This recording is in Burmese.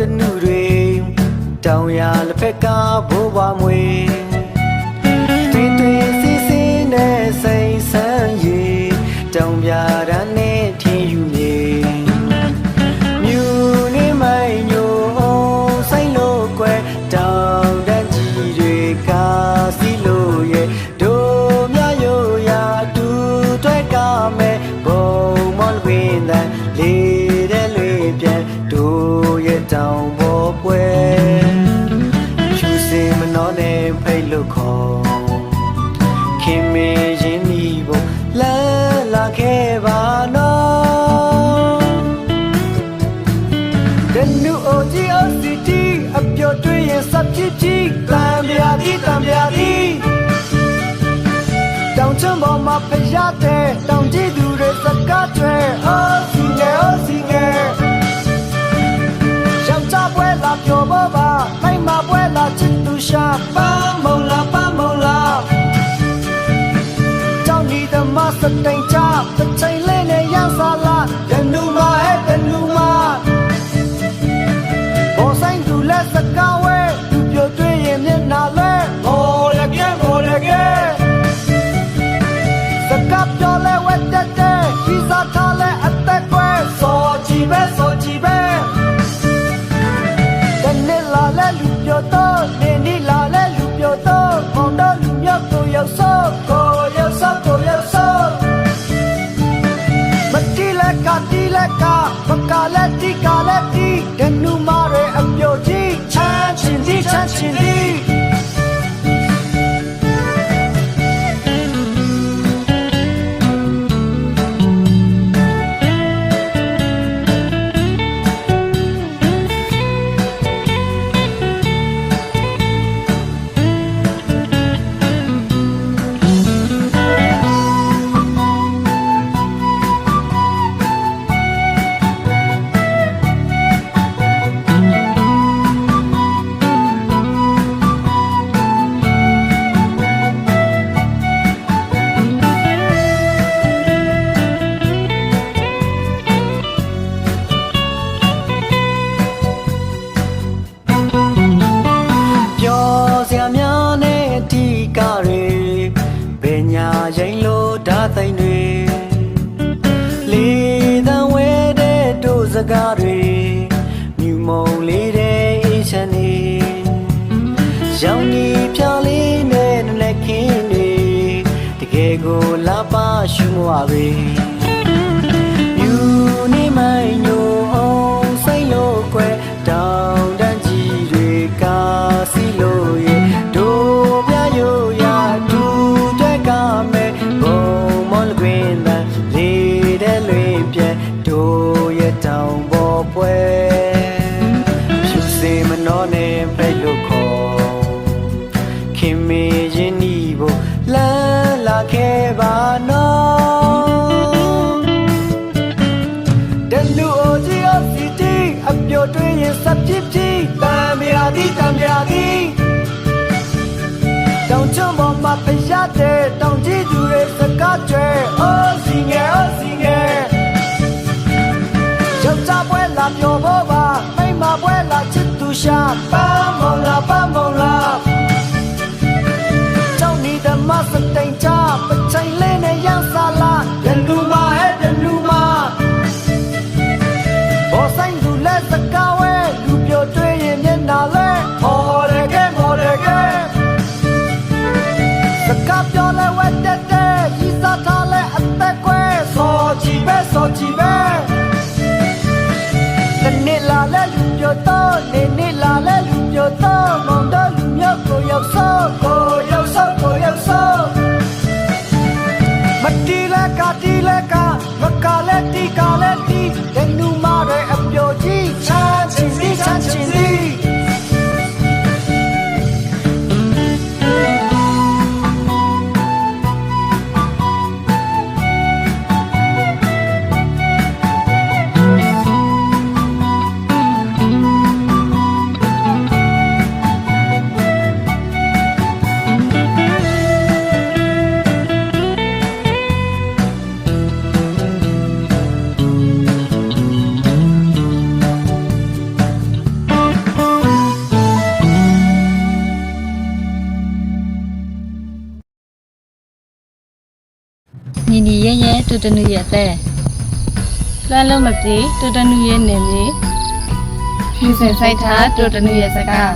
တနုတွေတောင်ရလက်ဖက်ကဘိုးဘွားမွေတွင်တွင်စီစီနဲ့စိန်ဆန်းရည်တောင်ပြရန်နဲ့ထင်းယူမြေမြူနေမိုင်းညိုဆိုင်လို့ကွယ်တောင်တန်းကြီးတွေကစီလို့ရဲ့တို့မြရိုးရာတူတွက်ကမဲ့ဘုံမော်လပင်တန်လေးတဲ့လွေပြန်တို့ရဲ့တောင်ပေါ်ပွဲချူစင်မနှောနဲ့ဖိတ်လို့ခေါ်ခင်မင်းရင်းဒီဖို့လမ်းလာခဲ့ပါနော်တနုအိုကြီးအိုစီတီအပြောတွေ့ရင်စပ်ကြည့်ကြည့်တံပြာသည်တောင်ချမ်းပေါ်မှာဖျားတဲ့တောင်ကြည့်သူတွေစကားတွေအိုစီငယ်ယောက်ျားပွဲလာပြောပါမိန်းမပွဲလာချစ်သူရှာပန်းမုံလားကြောင့်ဒီဓမ္မစတိန်ချတစ်ချိန်လေးနဲ့ရန်စားလာတနူမာဘောဆိုင်သူလက်စကားဝဲသူပြောတွေ့ရင်မျက်နှာလဲမော်လကဲစကားပြောလဲဝက်တဲ့ဒီစားထားလဲအသက်ကွဲစောကြည့်ပဲတနေ့လာလဲလူပြောတော့နေနီလာလဲလူပြောတော့မောင်တော့လူမြောက်ကိုရောက်စောမတီးလက်ကပကလက်တီတနူမာရဲအပြောကြီးချမ်းချင်သည်ရင်လို့ဓာတ်သိမ့်တွေလေတန်ဝဲတဲ့တို့စကားတွေမြူမုံလေးတဲ့အေးချမ်းနေရောင်နီဖြာလေးနဲ့လက်ခင်းနေတကယ်ကိုလာပါရှူမွာပဲမြူနေမိုင်းညိုအောင်ဆိုင်လို့ကွယ်တောင်တန်းကြီးတွေကစီလို့ရဲ့တို့ပြရိုးရာတူတွက်ကမဲ့တို့ရဲ့တောင်ပေါ်ပွဲဖြူစင်မနှောနဲ့ဖိတ်လို့ခေါ်ခင်မေရင်းဒီဖို့လမ်းလာခဲ့ပါနော်တနူအိုကြီးအိုစီတီအပြောတွေ့ရင်စပ်ကြည့်တံပြာသည်တောင်ချမ်းပေါ်မှာဖျားတဲ့တောင်ကြည့်သူတွေစကားတွေအိုစီငယ်ယောက်ျားပွဲလာပြောပါမိန်းမပွဲလာချစ်သူရှာပန်းမုံလားကြောင့်ဒီဓမ္မစတိန်ချပချိန်လေးနဲ့ရန်စားလာတနူမာဘောဆိုင်သူလက်စကားဝဲလူပြောတွေ့ရင်မျက်နှာလဲမော်ရကဲစကားပြောလဲဝဲ ညီညီရဲရဲတူတနုရဲ့တဲ့လွှမ်းလုံးမပြေတူတနုရဲ့နေမြေဖြူစင်ဆိုင်ထားတူတနုရဲ့စကား